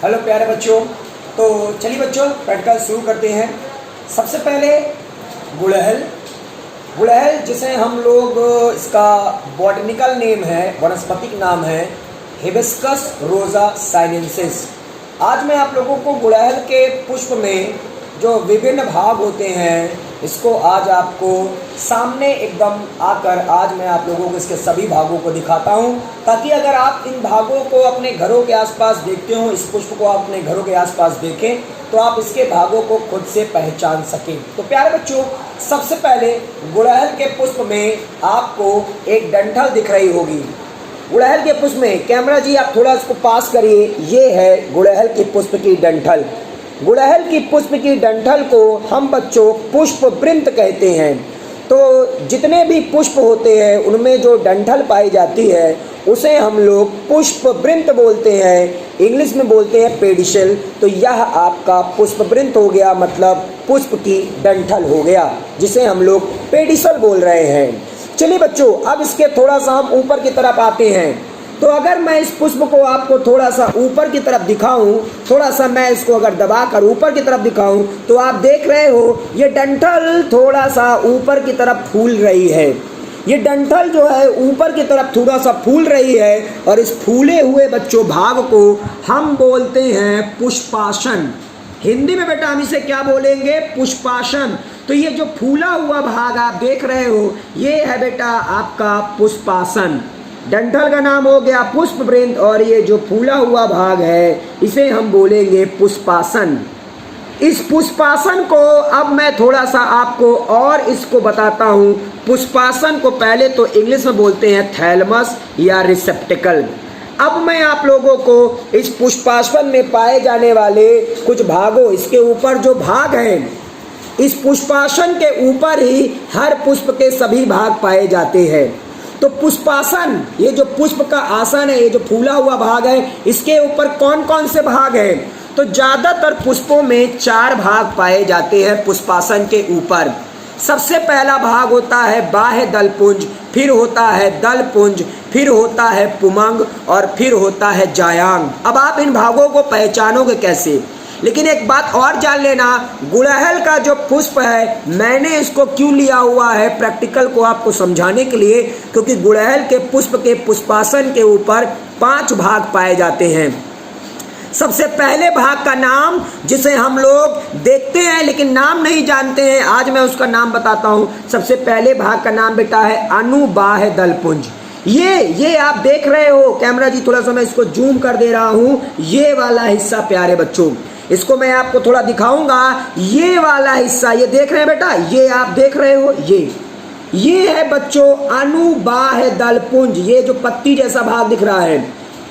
Hello प्यारे बच्चों। तो चलिए बच्चों प्रैक्टिकल शुरू करते हैं। सबसे पहले गुड़हल। गुड़हल जिसे हम लोग इसका बॉटनिकल नेम है, वनस्पतिक नाम है हिबिस्कस रोजा साइनेंसिस। आज मैं आप लोगों को गुड़हल के पुष्प में जो विभिन्न भाग होते हैं इसको आज आपको सामने एकदम आकर आज मैं आप लोगों को इसके सभी भागों को दिखाता हूं, ताकि अगर आप इन भागों को अपने घरों के आसपास देखते हो, इस पुष्प को आप अपने घरों के आसपास देखें तो आप इसके भागों को खुद से पहचान सकें। तो प्यारे बच्चों, सबसे पहले गुड़हल के पुष्प में आपको एक डंठल दिख रही होगी। गुड़हल के पुष्प में कैमरा जी आप थोड़ा इसको पास करिए। ये है गुड़हल के पुष्प की डंठल। गुड़हल की पुष्प की डंठल को हम बच्चों पुष्प वृंत कहते हैं। तो जितने भी पुष्प होते हैं उनमें जो डंठल पाई जाती है उसे हम लोग पुष्प वृंत बोलते हैं, इंग्लिश में बोलते हैं पेडिसल। तो यह आपका पुष्प वृंत हो गया, मतलब पुष्प की डंठल हो गया, जिसे हम लोग पेडिसल बोल रहे हैं। चलिए बच्चों, अब इसके थोड़ा सा हम ऊपर की तरफ आते हैं। तो अगर मैं इस पुष्प को आपको थोड़ा सा ऊपर की तरफ दिखाऊं, थोड़ा सा मैं इसको अगर दबाकर ऊपर की तरफ दिखाऊं तो आप देख रहे हो ये डंठल थोड़ा सा ऊपर की तरफ फूल रही है। ये डंठल जो है ऊपर की तरफ थोड़ा सा फूल रही है और इस फूले हुए बच्चों भाग को हम बोलते हैं पुष्पासन। हिंदी में बेटा हम इसे क्या बोलेंगे? पुष्पासन। तो ये जो फूला हुआ भाग आप देख रहे हो ये है बेटा आपका पुष्पासन। डंठल का नाम हो गया पुष्प वृंत और ये जो फूला हुआ भाग है इसे हम बोलेंगे पुष्पासन। इस पुष्पासन को अब मैं थोड़ा सा आपको और इसको बताता हूँ। पुष्पासन को पहले तो इंग्लिश में बोलते हैं थैलमस या रिसेप्टिकल। अब मैं आप लोगों को इस पुष्पासन में पाए जाने वाले कुछ भागों, इसके ऊपर जो भाग हैं, इस पुष्पासन के ऊपर ही हर पुष्प के सभी भाग पाए जाते हैं। तो पुष्पासन, ये जो पुष्प का आसन है, ये जो फूला हुआ भाग है, इसके ऊपर कौन कौन से भाग हैं? तो ज्यादातर पुष्पों में 4 भाग पाए जाते हैं पुष्पासन के ऊपर। सबसे पहला भाग होता है बाह्य दलपुंज, फिर होता है दलपुंज, फिर होता है पुमंग और फिर होता है जायांग। अब आप इन भागों को पहचानोगे कैसे? लेकिन एक बात और जान लेना, गुड़हल का जो पुष्प है मैंने इसको क्यों लिया हुआ है प्रैक्टिकल को आपको समझाने के लिए, क्योंकि गुड़हल के पुष्प के पुष्पासन के ऊपर 5 भाग पाए जाते हैं। सबसे पहले भाग का नाम जिसे हम लोग देखते हैं लेकिन नाम नहीं जानते हैं, आज मैं उसका नाम बताता हूं। सबसे पहले भाग का नाम बेटा है अनुबाह्य दलपुंज। ये आप देख रहे हो, कैमरा जी थोड़ा सा मैं इसको जूम कर दे रहा हूं। ये वाला हिस्सा प्यारे बच्चों, इसको मैं आपको थोड़ा दिखाऊंगा। ये वाला हिस्सा ये देख रहे हैं बेटा, ये आप देख रहे हो, ये है बच्चों अनुबाह्य दलपुंज। ये जो पत्ती जैसा भाग दिख रहा है,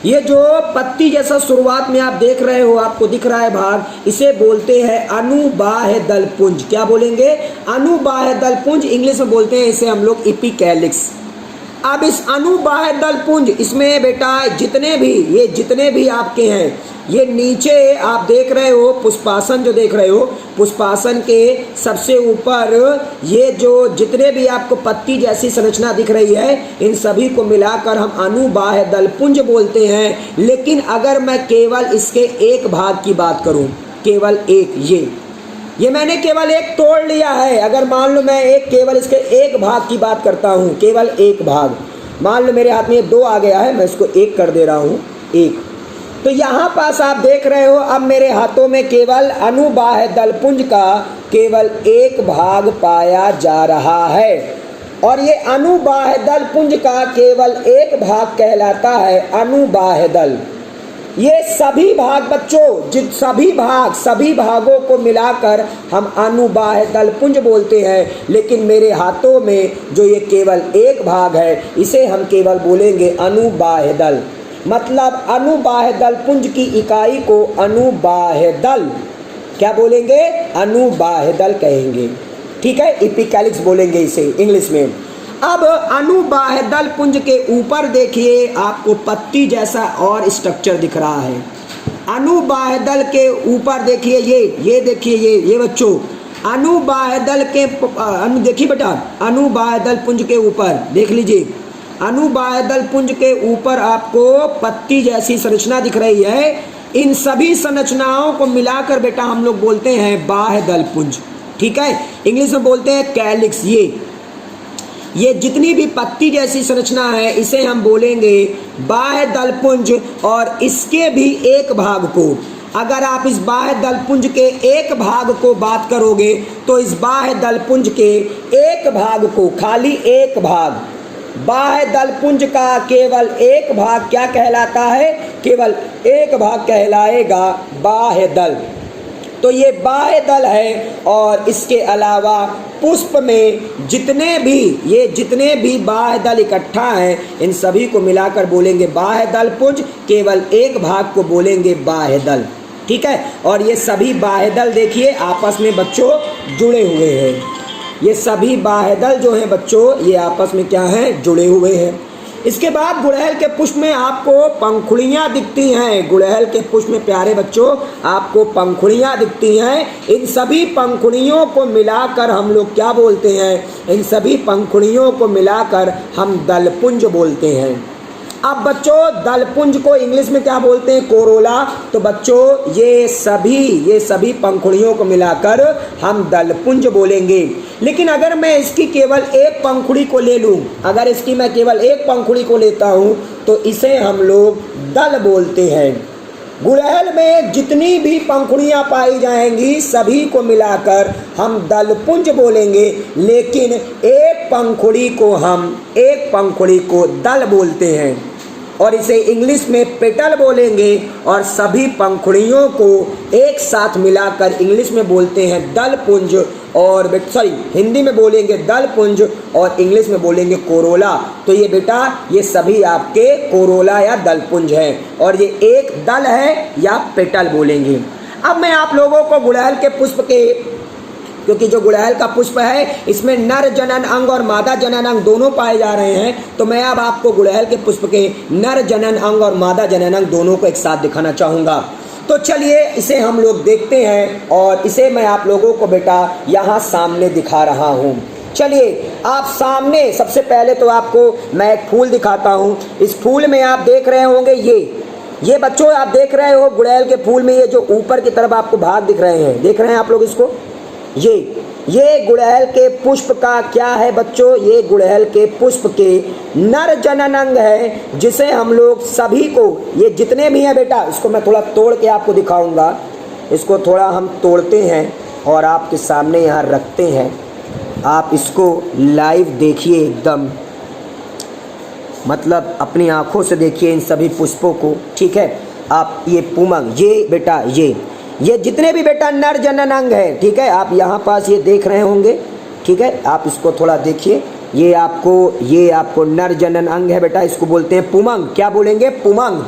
ये जो पत्ती जैसा शुरुआत में आप देख रहे हो, आपको दिख रहा है भाग, इसे बोलते हैं अनुबाह्य दलपुंज। क्या बोलेंगे? अनुबाह्य दलपुंज। इंग्लिश में बोलते हैं इसे हम लोग एपिकैलिक्स। अब इस अनुबाह्य दलपुंज, इसमें बेटा जितने भी आपके हैं, ये नीचे आप देख रहे हो पुष्पासन, जो देख रहे हो पुष्पासन के सबसे ऊपर ये जो जितने भी आपको पत्ती जैसी संरचना दिख रही है, इन सभी को मिलाकर हम अनुबाह्य दलपुंज बोलते हैं। लेकिन अगर मैं केवल इसके एक भाग की बात करूं, केवल एक, ये मैंने केवल एक तोड़ लिया है। अगर मान लो मैं केवल इसके एक भाग की बात करता हूँ, केवल एक भाग, मान लो मेरे हाथ में 2 आ गया है, मैं इसको 1 कर दे रहा हूँ, 1। तो यहाँ पास आप देख रहे हो अब मेरे हाथों में केवल अनुबाह्य दलपुंज का केवल एक भाग पाया जा रहा है और ये अनुबाह्य दलपुंज का केवल एक भाग कहलाता है अनुबाह्य दल। ये सभी भाग बच्चों, सभी भागों को मिलाकर हम अनुबाह्य दलपुंज बोलते हैं। लेकिन मेरे हाथों में जो ये केवल एक भाग है इसे हम केवल बोलेंगे अनुबाह्य दल। मतलब अनुबाह्य दलपुंज की इकाई को अनुबाह्य दल क्या बोलेंगे? अनुबाह्य दल कहेंगे। ठीक है, एपिकैलिक्स बोलेंगे इसे इंग्लिश में। अब अनुबाह्य दलपुंज के ऊपर देखिए आपको पत्ती जैसा और स्ट्रक्चर दिख रहा है। अनुबाह्य दल के ऊपर देखिए ये देखिए ये बच्चों अनुबाह्य दल के देखिए बेटा, अनुबाह्य दलपुंज के ऊपर देख लीजिए, अनुबाह्य दलपुंज के ऊपर आपको पत्ती जैसी संरचना दिख रही है। इन सभी संरचनाओं को मिलाकर बेटा हम लोग बोलते हैं बाह्य दलपुंज। ठीक है, इंग्लिश में बोलते हैं कैलिक्स। ये जितनी भी पत्ती जैसी संरचना है इसे हम बोलेंगे बाह्य दलपुंज। और इसके भी एक भाग को, अगर आप इस बाह्य दलपुंज के एक भाग को बात करोगे तो इस बाह्य दलपुंज के एक भाग को, खाली एक भाग, बाह्य दलपुंज का केवल एक भाग क्या कहलाता है? केवल एक भाग कहलाएगा बाह्य दल। तो ये बाह्य दल है। और इसके अलावा पुष्प में जितने भी बाह्य दल इकट्ठा हैं इन सभी को मिलाकर बोलेंगे बाह्य दलपुंज, केवल एक भाग को बोलेंगे बाह्य दल। ठीक है, और ये सभी बाह्य दल देखिए आपस में बच्चों जुड़े हुए हैं। ये सभी बाह्य दल जो हैं बच्चों ये आपस में क्या हैं? जुड़े हुए हैं। इसके बाद गुड़हल के पुष्प में आपको पंखुड़ियाँ दिखती हैं। गुड़हल के पुष्प में प्यारे बच्चों आपको पंखुड़ियाँ दिखती हैं। इन सभी पंखुड़ियों को मिलाकर हम लोग क्या बोलते हैं? इन सभी पंखुड़ियों को मिलाकर हम दलपुंज बोलते हैं। अब बच्चों दलपुंज को इंग्लिश में क्या बोलते हैं? कोरोला। तो बच्चों ये सभी पंखुड़ियों को मिलाकर हम दलपुंज बोलेंगे। लेकिन अगर मैं इसकी केवल एक पंखुड़ी को ले लूं, अगर इसकी मैं केवल एक पंखुड़ी को लेता हूं तो इसे हम लोग दल बोलते हैं। गुड़हल में जितनी भी पंखुड़ियां पाई जाएंगी सभी को मिलाकर हम दलपुंज बोलेंगे। लेकिन एक पंखुड़ी को दल बोलते हैं और इसे इंग्लिश में पेटल बोलेंगे। और सभी पंखुड़ियों को एक साथ मिलाकर इंग्लिश में बोलते हैं दलपुंज, और हिंदी में बोलेंगे दलपुंज और इंग्लिश में बोलेंगे कोरोला। तो ये बेटा ये सभी आपके कोरोला या दलपुंज हैं और ये एक दल है या पेटल बोलेंगे। अब मैं आप लोगों को गुड़हल के पुष्प के, क्योंकि जो गुड़हल का पुष्प है इसमें नर जनन अंग और मादा जनन अंग दोनों पाए जा रहे हैं, तो मैं अब आपको गुड़हल के पुष्प के नर जनन अंग और मादा जनन अंग दोनों को एक साथ दिखाना चाहूँगा। तो चलिए इसे हम लोग देखते हैं और इसे मैं आप लोगों को बेटा यहाँ सामने दिखा रहा हूँ। चलिए आप सामने, सबसे पहले तो आपको मैं एक फूल दिखाता हूँ। इस फूल में आप देख रहे होंगे ये बच्चों आप देख रहे हो गुड़हल के फूल में ये जो ऊपर की तरफ आपको भाग दिख रहे हैं, देख रहे हैं आप लोग इसको? ये गुड़हल के पुष्प का क्या है बच्चों? ये गुड़हल के पुष्प के नर जनन अंग है, जिसे हम लोग सभी को, ये जितने भी हैं बेटा, इसको मैं थोड़ा तोड़ के आपको दिखाऊंगा। इसको थोड़ा हम तोड़ते हैं और आपके सामने यहाँ रखते हैं। आप इसको लाइव देखिए, एकदम मतलब अपनी आंखों से देखिए इन सभी पुष्पों को। ठीक है, आप ये पुमंग, ये बेटा ये जितने भी बेटा नर जनन अंग है, ठीक है, आप यहाँ पास ये देख रहे होंगे। ठीक है, आप इसको थोड़ा देखिए, ये आपको नर जनन अंग है बेटा, इसको बोलते हैं पुमंग। क्या बोलेंगे? पुमंग।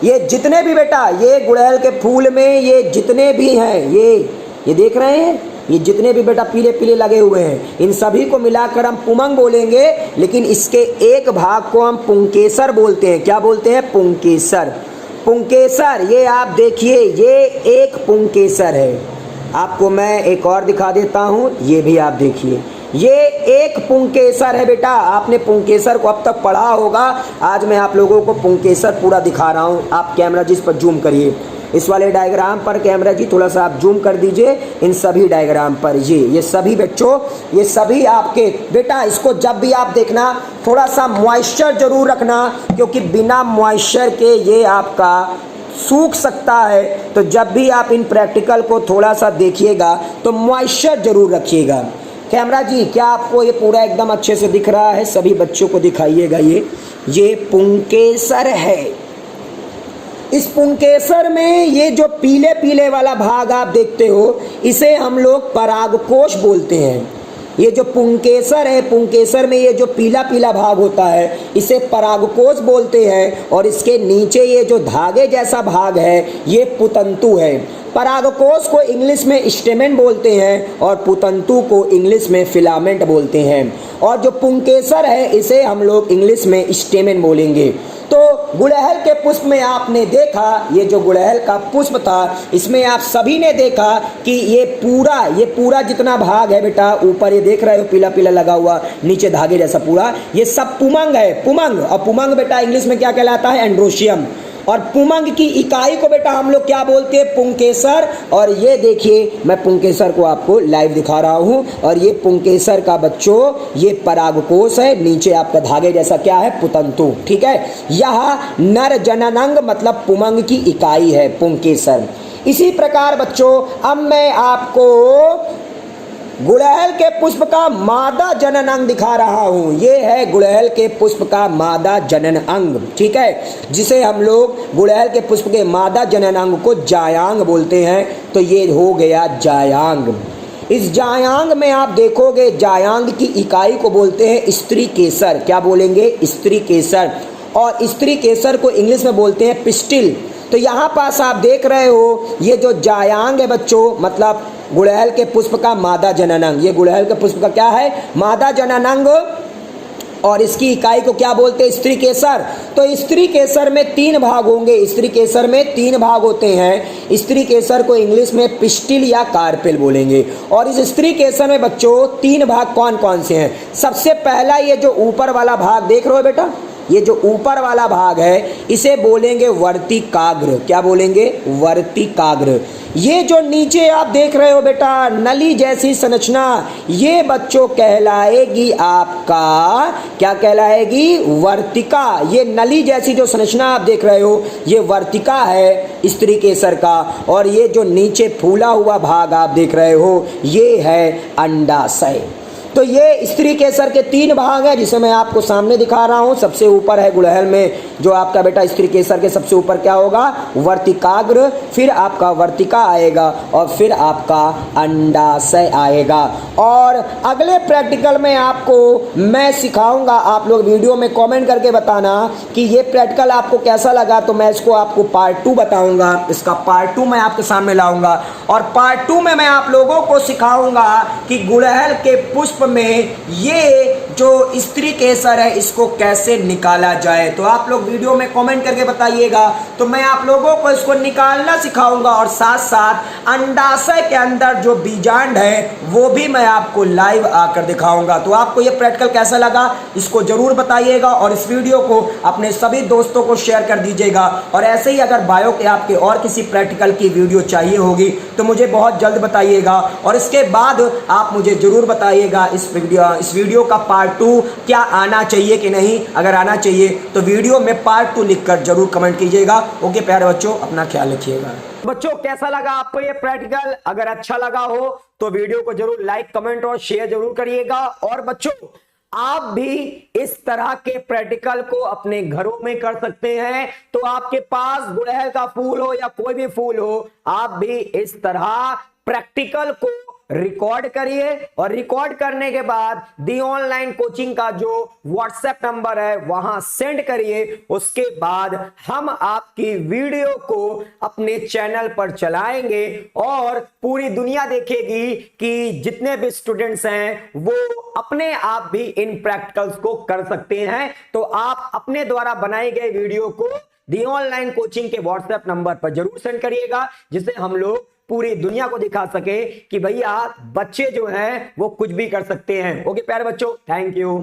ये जितने भी बेटा ये गुड़हल के फूल में ये जितने भी हैं, ये देख रहे हैं, ये जितने भी बेटा पीले पीले लगे हुए हैं, इन सभी को मिलाकर हम पुमंग बोलेंगे। लेकिन इसके एक भाग को हम पुंकेसर बोलते हैं। क्या बोलते हैं? पुंकेसर। पुंकेसर, ये आप देखिए, ये एक पुंकेसर है। आपको मैं एक और दिखा देता हूँ, ये भी आप देखिए, ये एक पुंकेसर है बेटा। आपने पुंकेसर को अब तक पढ़ा होगा, आज मैं आप लोगों को पुंकेसर पूरा दिखा रहा हूँ। आप कैमरा जी इस पर जूम करिए, इस वाले डायग्राम पर कैमरा जी थोड़ा सा आप जूम कर दीजिए इन सभी डायग्राम पर। ये सभी बच्चों, ये सभी आपके बेटा, इसको जब भी आप देखना थोड़ा सा मॉइस्चर जरूर रखना, क्योंकि बिना मॉइस्चर के ये आपका सूख सकता है। तो जब भी आप इन प्रैक्टिकल को थोड़ा सा देखिएगा तो मॉइस्चर जरूर रखिएगा। कैमरा जी क्या आपको ये पूरा एकदम अच्छे से दिख रहा है? सभी बच्चों को दिखाइएगा। ये पुंकेसर है। इस पुंकेसर में ये जो पीले पीले वाला भाग आप देखते हो, इसे हम लोग परागकोश बोलते हैं। ये जो पुंकेसर है, पुंकेसर में ये जो पीला पीला भाग होता है, इसे परागकोश बोलते हैं। और इसके नीचे ये जो धागे जैसा भाग है, ये पुतंतु है। परागकोश को इंग्लिश में स्टेमेन बोलते हैं और पुतंतु को इंग्लिश में फिलामेंट बोलते हैं। और जो पुंकेसर है इसे हम लोग इंग्लिश में स्टेमेन बोलेंगे। तो गुड़हल के पुष्प में आपने देखा, ये जो गुड़हल का पुष्प था, इसमें आप सभी ने देखा कि ये पूरा जितना भाग है बेटा, ऊपर ये देख रहे हो पीला पीला लगा हुआ, नीचे धागे जैसा पूरा, ये सब पुमंग है। पुमंग, और पुमंग बेटा इंग्लिश में क्या कहलाता है? एंड्रोशियम। और पुमंग की इकाई को बेटा हम लोग क्या बोलते हैं, पुंकेसर। और ये देखिए मैं पुंकेसर को आपको लाइव दिखा रहा हूं, और ये पुंकेसर का बच्चों ये परागकोश है, नीचे आपका धागे जैसा क्या है, पुतंतु, ठीक है। यह नर जननांग मतलब पुमंग की इकाई है, पुंकेसर। इसी प्रकार बच्चों अब मैं आपको गुड़हल के पुष्प का मादा जनन अंग दिखा रहा हूं। ये है गुड़हल के पुष्प का मादा जनन अंग, ठीक है, जिसे हम लोग गुड़हल के पुष्प के मादा जनन अंग को जायांग बोलते हैं। तो ये हो गया जायांग। इस जायांग में आप देखोगे जायांग की इकाई को बोलते हैं स्त्री केसर। क्या बोलेंगे, स्त्री केसर। और स्त्री केसर को इंग्लिश में बोलते हैं पिस्टिल। तो यहाँ पास आप देख रहे हो ये जो जायांग है बच्चों, मतलब गुड़हल के पुष्प का मादा जननांग। ये गुड़हल के पुष्प का क्या है, मादा जननांग। और इसकी इकाई को क्या बोलते हैं, स्त्री केसर। तो स्त्री केसर में 3 भाग होंगे। स्त्री केसर में 3 भाग होते हैं। स्त्री केसर को इंग्लिश में पिस्टिल या कार्पेल बोलेंगे। और इस स्त्री केसर में बच्चों 3 भाग कौन कौन से हैं। सबसे पहला ये जो ऊपर वाला भाग देख रहे हो बेटा, ये जो ऊपर वाला भाग है इसे बोलेंगे वर्तिकाग्र। क्या बोलेंगे, वर्तिकाग्र। ये जो नीचे आप देख रहे हो बेटा नली जैसी संरचना, ये बच्चों कहलाएगी आपका, क्या कहलाएगी, वर्तिका। ये नली जैसी जो संरचना आप देख रहे हो ये वर्तिका है स्त्री केसर का। और ये जो नीचे फूला हुआ भाग आप देख रहे हो ये है अंडाशय। तो ये स्त्री केसर के 3 भाग हैं जिसे मैं आपको सामने दिखा रहा हूं। सबसे ऊपर है गुड़हल में जो आपका बेटा स्त्री केसर के सबसे ऊपर क्या होगा, वर्तिकाग्र, फिर आपका वर्तिका आएगा और फिर आपका अंडाशय आएगा। और अगले प्रैक्टिकल में आपको मैं सिखाऊंगा, आप लोग वीडियो में कमेंट करके बताना कि ये प्रैक्टिकल आपको कैसा लगा। तो मैं इसको आपको पार्ट 2 बताऊंगा, इसका पार्ट 2 मैं आपके सामने लाऊंगा। और पार्ट 2 में मैं आप लोगों को सिखाऊंगा कि गुड़हल के पुष्प में ये जो स्त्री केसर है इसको कैसे निकाला जाए। तो आप लोग वीडियो में कमेंट करके बताइएगा, तो मैं आप लोगों को इसको निकालना सिखाऊंगा। और साथ साथ अंडाशय के अंदर जो बीजांड है वो भी मैं आपको लाइव आकर दिखाऊंगा। तो आपको ये प्रैक्टिकल कैसा लगा इसको जरूर बताइएगा, और इस वीडियो को अपने सभी दोस्तों को शेयर कर दीजिएगा। और ऐसे ही अगर बायो के आपके और किसी प्रैक्टिकल की वीडियो चाहिए होगी तो मुझे बहुत जल्द बताइएगा। और इसके बाद आप मुझे जरूर बताइएगा इस वीडियो का पार्ट 2 क्या आना चाहिए कि नहीं। अगर आना चाहिए तो वीडियो में पार्ट 2 लिखकर जरूर कमेंट कीजिएगा। ओके प्यारे बच्चों, अपना ख्याल रखिएगा। बच्चों कैसा लगा आपको ये प्रैक्टिकल, अगर अच्छा लगा हो तो वीडियो को जरूर लाइक कमेंट और शेयर जरूर करिएगा। और बच्चों आप भी इस तरह के प्रैक्टिकल को अपने घरों में कर सकते हैं। तो आपके पास गुड़हल का फूल हो या कोई भी फूल हो, आप भी इस तरह प्रैक्टिकल को रिकॉर्ड करिए। और रिकॉर्ड करने के बाद दी ऑनलाइन कोचिंग का जो व्हाट्सएप नंबर है वहां सेंड करिए। उसके बाद हम आपकी वीडियो को अपने चैनल पर चलाएंगे और पूरी दुनिया देखेगी कि जितने भी स्टूडेंट्स हैं वो अपने आप भी इन प्रैक्टिकल्स को कर सकते हैं। तो आप अपने द्वारा बनाए गए वीडियो को दी ऑनलाइन कोचिंग के व्हाट्सएप नंबर पर जरूर सेंड करिएगा, जिससे हम लोग पूरी दुनिया को दिखा सके कि भैया बच्चे जो हैं वो कुछ भी कर सकते हैं। ओके प्यारे बच्चों, थैंक यू।